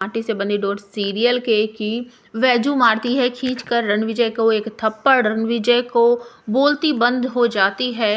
माटी से बंधी डोर सीरियल के कि वैजू मारती है खींच कर रणविजय को एक थप्पड़। रणविजय को बोलती बंद हो जाती है।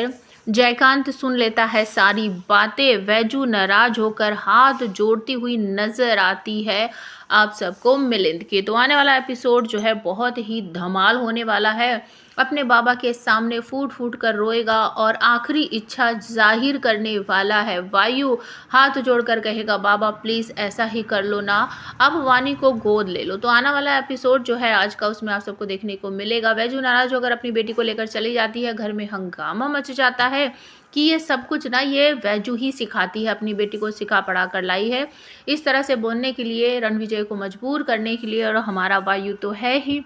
जयकांत सुन लेता है सारी बातें। वैजू नाराज होकर हाथ जोड़ती हुई नजर आती है आप सबको मिलिंद की। तो आने वाला एपिसोड जो है बहुत ही धमाल होने वाला है। अपने बाबा के सामने फूट फूट कर रोएगा और आखिरी इच्छा जाहिर करने वाला है। वायु हाथ जोड़कर कहेगा बाबा प्लीज ऐसा ही कर लो ना, अब वानी को गोद ले लो। तो आने वाला एपिसोड जो है आज का, उसमें आप सबको देखने को मिलेगा। वैजू नाराज होकर अपनी बेटी को लेकर चली जाती है। घर में हंगामा मच जाता है कि ये सब कुछ ना ये वैजू ही सिखाती है, अपनी बेटी को सिखा पढ़ा कर लाई है इस तरह से बोलने के लिए, रणविजय को मजबूर करने के लिए। और हमारा वायु तो है ही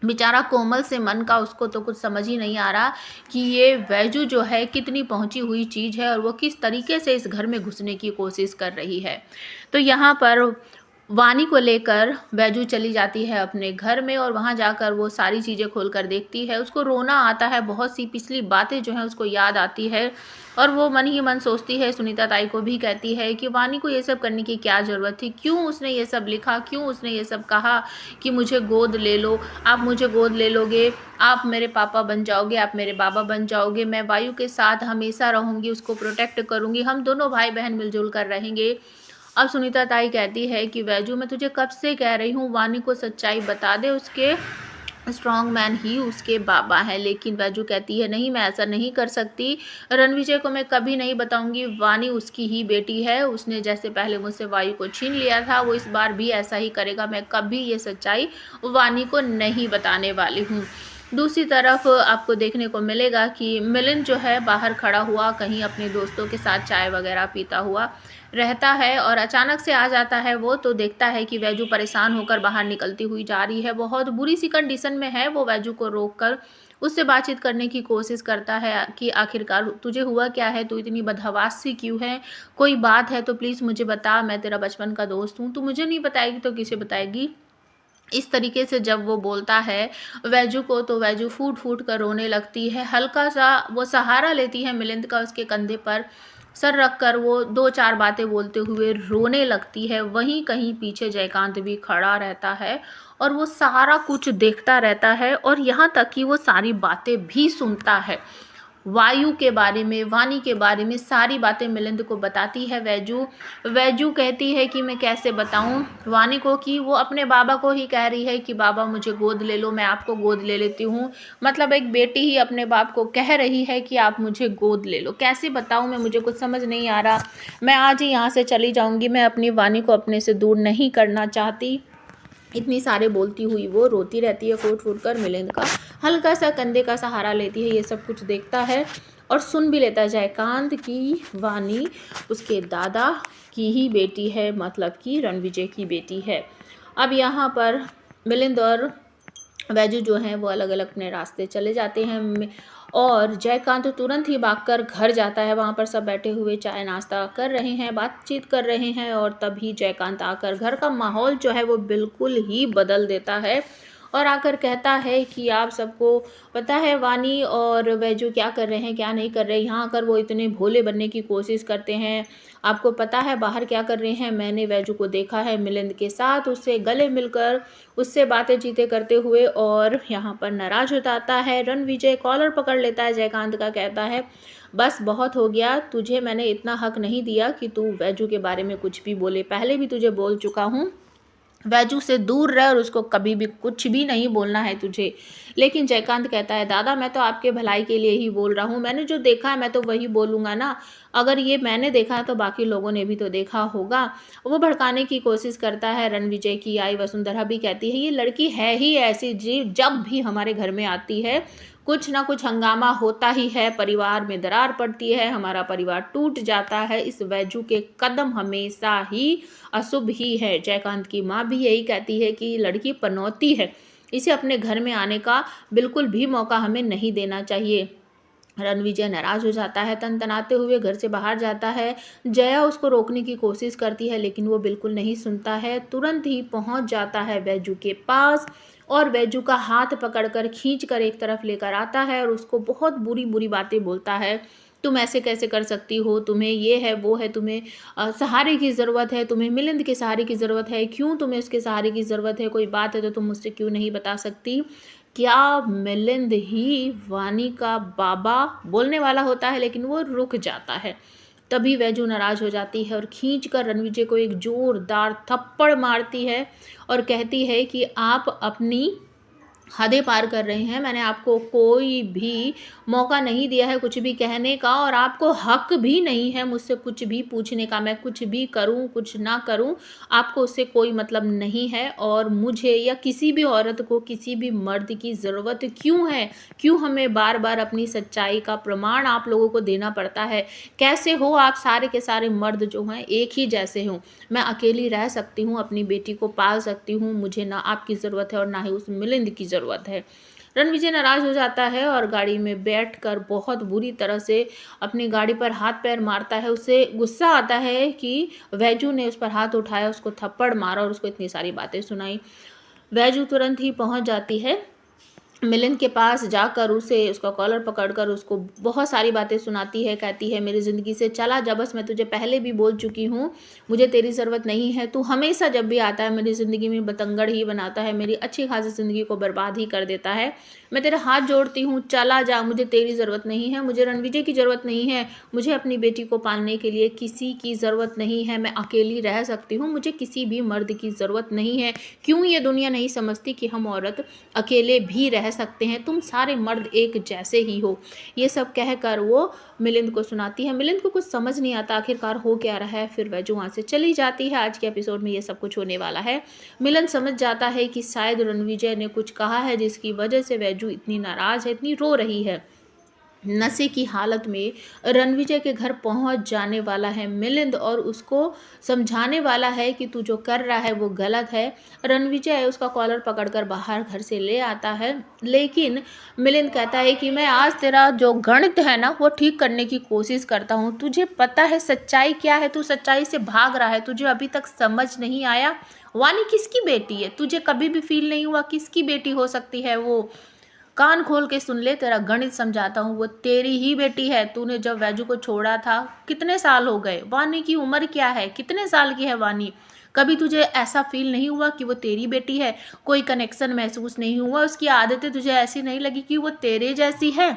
बेचारा कोमल से मन का, उसको तो कुछ समझ ही नहीं आ रहा कि ये वैजू जो है कितनी पहुंची हुई चीज़ है और वो किस तरीके से इस घर में घुसने की कोशिश कर रही है। तो यहाँ पर वानी को लेकर वैजू चली जाती है अपने घर में और वहाँ जाकर वो सारी चीज़ें खोल कर देखती है। उसको रोना आता है, बहुत सी पिछली बातें जो हैं उसको याद आती है और वो मन ही मन सोचती है, सुनीता ताई को भी कहती है कि वानी को ये सब करने की क्या ज़रूरत थी, क्यों उसने ये सब लिखा, क्यों उसने ये सब कहा कि मुझे गोद ले लो, आप मुझे गोद ले लोगे, आप मेरे पापा बन जाओगे, आप मेरे बाबा बन जाओगे, मैं वायु के साथ हमेशा रहूँगी, उसको प्रोटेक्ट करूँगी, हम दोनों भाई बहन मिलजुल कर रहेंगे। अब सुनीता ताई कहती है कि वैजू मैं तुझे कब से कह रही हूँ वानी को सच्चाई बता दे, उसके स्ट्रॉन्ग मैन ही उसके बाबा है। लेकिन वैजू कहती है नहीं, मैं ऐसा नहीं कर सकती, रणविजय को मैं कभी नहीं बताऊंगी, वानी उसकी ही बेटी है, उसने जैसे पहले मुझसे वायु को छीन लिया था वो इस बार भी ऐसा ही करेगा, मैं कभी ये सच्चाई वानी को नहीं बताने वाली हूँ। दूसरी तरफ आपको देखने को मिलेगा कि मिलिंद जो है बाहर खड़ा हुआ कहीं अपने दोस्तों के साथ चाय वगैरह पीता हुआ रहता है और अचानक से आ जाता है वो, तो देखता है कि वैजू परेशान होकर बाहर निकलती हुई जा रही है, बहुत बुरी सी कंडीशन में है। वो वैजू को रोककर उससे बातचीत करने की कोशिश करता है कि आखिरकार तुझे हुआ क्या है, तू इतनी बदहवास सी क्यों है, कोई बात है तो प्लीज़ मुझे बता, मैं तेरा बचपन का दोस्त हूँ, तू मुझे नहीं बताएगी तो किसे बताएगी। इस तरीके से जब वो बोलता है वैजू को, तो वैजू फूट फूट कर रोने लगती है। हल्का सा वो सहारा लेती है मिलिंद का, उसके कंधे पर सर रखकर वो दो चार बातें बोलते हुए रोने लगती है। वहीं कहीं पीछे जयकांत भी खड़ा रहता है और वो सारा कुछ देखता रहता है और यहाँ तक कि वो सारी बातें भी सुनता है। वायु के बारे में, वानी के बारे में सारी बातें मिलिंद को बताती है वैजू। वैजू कहती है कि मैं कैसे बताऊं वानी को कि वो अपने बाबा को ही कह रही है कि बाबा मुझे गोद ले लो, मैं आपको गोद ले लेती हूँ। मतलब एक बेटी ही अपने बाप को कह रही है कि आप मुझे गोद ले लो। कैसे बताऊं मैं, मुझे कुछ समझ नहीं आ रहा, मैं आज ही यहाँ से चली जाऊँगी, मैं अपनी वानी को अपने से दूर नहीं करना चाहती। इतनी सारे बोलती हुई वो रोती रहती है फूट फूट कर। मिलिंद का हल्का सा कंधे का सहारा लेती है, ये सब कुछ देखता है और सुन भी लेता है जयकांत की वानी उसके दादा की ही बेटी है, मतलब कि रणविजय की बेटी है। अब यहाँ पर मिलिंद और वैजू जो हैं वो अलग अलग अपने रास्ते चले जाते हैं और जयकांत तुरंत ही भागकर घर जाता है। वहाँ पर सब बैठे हुए चाय नाश्ता कर रहे हैं, बातचीत कर रहे हैं और तभी जयकांत आकर घर का माहौल जो है वो बिल्कुल ही बदल देता है और आकर कहता है कि आप सबको पता है वानी और वैजू क्या कर रहे हैं, क्या नहीं कर रहे। यहाँ आकर वो इतने भोले बनने की कोशिश करते हैं, आपको पता है बाहर क्या कर रहे हैं, मैंने वैजू को देखा है मिलिंद के साथ, उससे गले मिलकर उससे बातें चीतें करते हुए। और यहाँ पर नाराज हो जाता है रणविजय, कॉलर पकड़ लेता है जयकांत का, कहता है बस बहुत हो गया, तुझे मैंने इतना हक नहीं दिया कि तू वैजू के बारे में कुछ भी बोले, पहले भी तुझे बोल चुका हूँ वैजू से दूर रह और उसको कभी भी कुछ भी नहीं बोलना है तुझे। लेकिन जयकांत कहता है दादा मैं तो आपके भलाई के लिए ही बोल रहा हूँ, मैंने जो देखा है मैं तो वही बोलूँगा ना, अगर ये मैंने देखा है तो बाकी लोगों ने भी तो देखा होगा। वो भड़काने की कोशिश करता है। रणविजय की आई वसुंधरा भी कहती है ये लड़की है ही ऐसी जी, जब भी हमारे घर में आती है कुछ ना कुछ हंगामा होता ही है, परिवार में दरार पड़ती है, हमारा परिवार टूट जाता है, इस वैजू के कदम हमेशा ही अशुभ ही है। जयकांत की माँ भी यही कहती है कि लड़की पनौती है, इसे अपने घर में आने का बिल्कुल भी मौका हमें नहीं देना चाहिए। रणविजय नाराज हो जाता है, तनतनाते हुए घर से बाहर जाता है। जया उसको रोकने की कोशिश करती है लेकिन वो बिल्कुल नहीं सुनता है, तुरंत ही पहुंच जाता है वैजू के पास और वैजू का हाथ पकड़कर खींचकर एक तरफ लेकर आता है और उसको बहुत बुरी बुरी बातें बोलता है तुम ऐसे कैसे कर सकती हो, तुम्हें ये है वो है, तुम्हें सहारे की ज़रूरत है, तुम्हें मिलिंद के सहारे की ज़रूरत है, क्यों तुम्हें उसके सहारे की ज़रूरत है, कोई बात है तो तुम मुझसे क्यों नहीं बता सकती। क्या मिलिंद ही वानी का बाबा बोलने वाला होता है, लेकिन वो रुक जाता है। तभी वैजू नाराज़ हो जाती है और खींचकर रणविजय को एक ज़ोरदार थप्पड़ मारती है और कहती है कि आप अपनी हदें पार कर रहे हैं। मैंने आपको कोई भी मौका नहीं दिया है कुछ भी कहने का, और आपको हक भी नहीं है मुझसे कुछ भी पूछने का। मैं कुछ भी करूं कुछ ना करूं, आपको उससे कोई मतलब नहीं है। और मुझे या किसी भी औरत को किसी भी मर्द की ज़रूरत क्यों है? क्यों हमें बार बार अपनी सच्चाई का प्रमाण आप लोगों को देना पड़ता है? कैसे हो आप सारे के सारे मर्द जो हैं एक ही जैसे हों? मैं अकेली रह सकती हूँ, अपनी बेटी को पाल सकती हूँ, मुझे ना आपकी ज़रूरत है और ना ही उस मिलिंद की ज़रूरत है। रणविजय नाराज़ हो जाता है और गाड़ी में बैठकर बहुत बुरी तरह से अपनी गाड़ी पर हाथ पैर मारता है। उसे गुस्सा आता है कि वैजू ने उस पर हाथ उठाया, उसको थप्पड़ मारा और उसको इतनी सारी बातें सुनाई। वैजू तुरंत ही पहुंच जाती है मिलिंद के पास, जाकर उसे उसका कॉलर पकड़कर उसको बहुत सारी बातें सुनाती है। कहती है मेरी ज़िंदगी से चला जा, बस मैं तुझे पहले भी बोल चुकी हूँ, मुझे तेरी ज़रूरत नहीं है। तू हमेशा जब भी आता है मेरी ज़िंदगी में बतंगड़ ही बनाता है, मेरी अच्छी खासी ज़िंदगी को बर्बाद ही कर देता है। मैं तेरे हाथ जोड़ती हूँ, चला जा, मुझे तेरी ज़रूरत नहीं है, मुझे रणविजय की ज़रूरत नहीं है, मुझे अपनी बेटी को पालने के लिए किसी की ज़रूरत नहीं है। मैं अकेली रह सकती हूँ, मुझे किसी भी मर्द की ज़रूरत नहीं है। क्यों ये दुनिया नहीं समझती कि हम औरत अकेले भी रह सकते हैं, तुम सारे मर्द एक जैसे ही हो। ये सब कहकर वो मिलिंद को सुनाती है। मिलिंद को कुछ समझ नहीं आता आखिरकार हो क्या रहा है। फिर वह जो वहाँ से चली जाती है। आज के एपिसोड में ये सब कुछ होने वाला है। मिलिंद समझ जाता है कि शायद रणविजय ने कुछ कहा है जिसकी वजह से वैजू इतनी नाराज़ है, इतनी रो रही है। नशे की हालत में रणविजय के घर पहुंच जाने वाला है मिलिंद और उसको समझाने वाला है कि तू जो कर रहा है वो गलत है। रणविजय उसका कॉलर पकड़कर बाहर घर से ले आता है, लेकिन मिलिंद कहता है कि मैं आज तेरा जो गणित है ना वो ठीक करने की कोशिश करता हूँ। तुझे पता है सच्चाई क्या है? तू सच्चाई से भाग रहा है, तुझे अभी तक समझ नहीं आया। वानी किसकी बेटी है? तुझे कभी भी फील नहीं हुआ किसकी बेटी हो सकती है वो? कान खोल के सुन ले, तेरा गणित समझाता हूँ, वो तेरी ही बेटी है। तूने जब वैजू को छोड़ा था कितने साल हो गए? वानी की उम्र क्या है? कितने साल की है वानी? कभी तुझे ऐसा फील नहीं हुआ कि वो तेरी बेटी है? कोई कनेक्शन महसूस नहीं हुआ? उसकी आदतें तुझे ऐसी नहीं लगी कि वो तेरे जैसी है?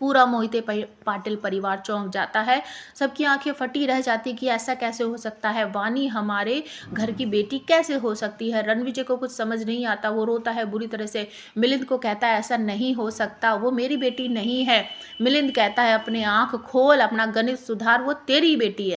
पूरा मोहिते पाटिल परिवार चौंक जाता है। सबकी आंखें फटी रह जाती कि ऐसा कैसे हो सकता है? वानी हमारे घर की बेटी कैसे हो सकती है? रणविजय को कुछ समझ नहीं आता, वो रोता है बुरी तरह से। मिलिंद को कहता है ऐसा नहीं हो सकता, वो मेरी बेटी नहीं है। मिलिंद कहता है अपने आंख खोल, अपना गणित सुधार, वो तेरी बेटी है।